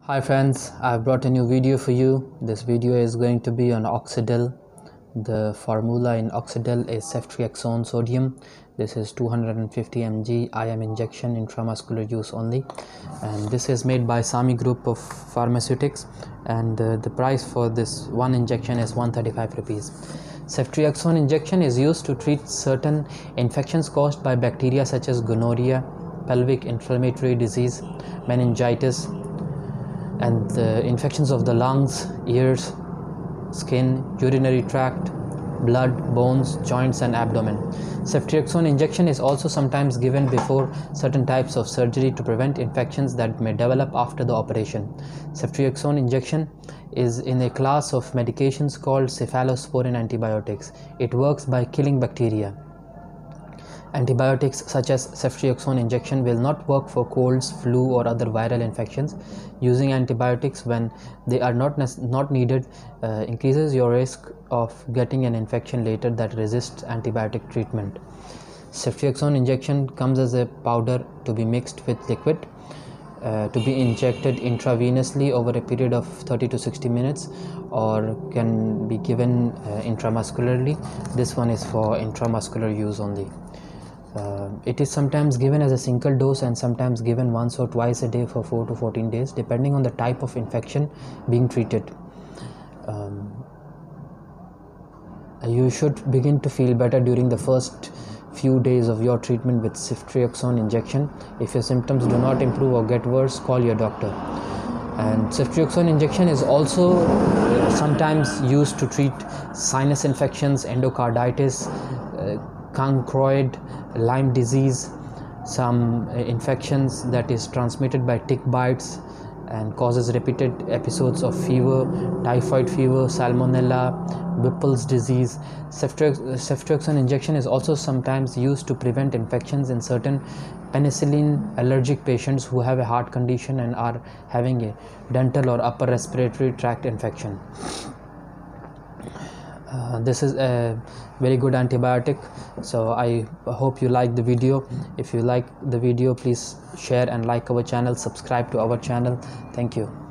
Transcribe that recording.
Hi friends, I've brought a new video for you. This video is going to be on Oxidil. The formula in Oxidil is ceftriaxone sodium. This is 250 mg IM injection, intramuscular use only, and this is made by Sami Group of Pharmaceutics, and the price for this one injection is 135 rupees. Ceftriaxone injection is used to treat certain infections caused by bacteria such as gonorrhea, pelvic inflammatory disease, meningitis, and the infections of the lungs, ears, skin, urinary tract, blood, bones, joints, and abdomen. Ceftriaxone injection is also sometimes given before certain types of surgery to prevent infections that may develop after the operation. Ceftriaxone injection is in a class of medications called cephalosporin antibiotics. It works by killing bacteria. Antibiotics such as ceftriaxone injection will not work for colds, flu, or other viral infections. Using antibiotics when they are not needed increases your risk of getting an infection later that resists antibiotic treatment. Ceftriaxone injection comes as a powder to be mixed with liquid to be injected intravenously over a period of 30 to 60 minutes, or can be given intramuscularly. This one is for intramuscular use only. It is sometimes given as a single dose and sometimes given once or twice a day for 4 to 14 days depending on the type of infection being treated. You should begin to feel better during the first few days of your treatment with ceftriaxone injection. If your symptoms do not improve or get worse, call your doctor. And ceftriaxone injection is also sometimes used to treat sinus infections, endocarditis, chancroid, Lyme disease, some infections that is transmitted by tick bites and causes repeated episodes of fever, typhoid fever, salmonella, Whipple's disease. Ceftriaxone injection is also sometimes used to prevent infections in certain penicillin allergic patients who have a heart condition and are having a dental or upper respiratory tract infection. This is a very good antibiotic, so I hope you like the video. If you like the video, please share and like our channel, subscribe to our channel. Thank you.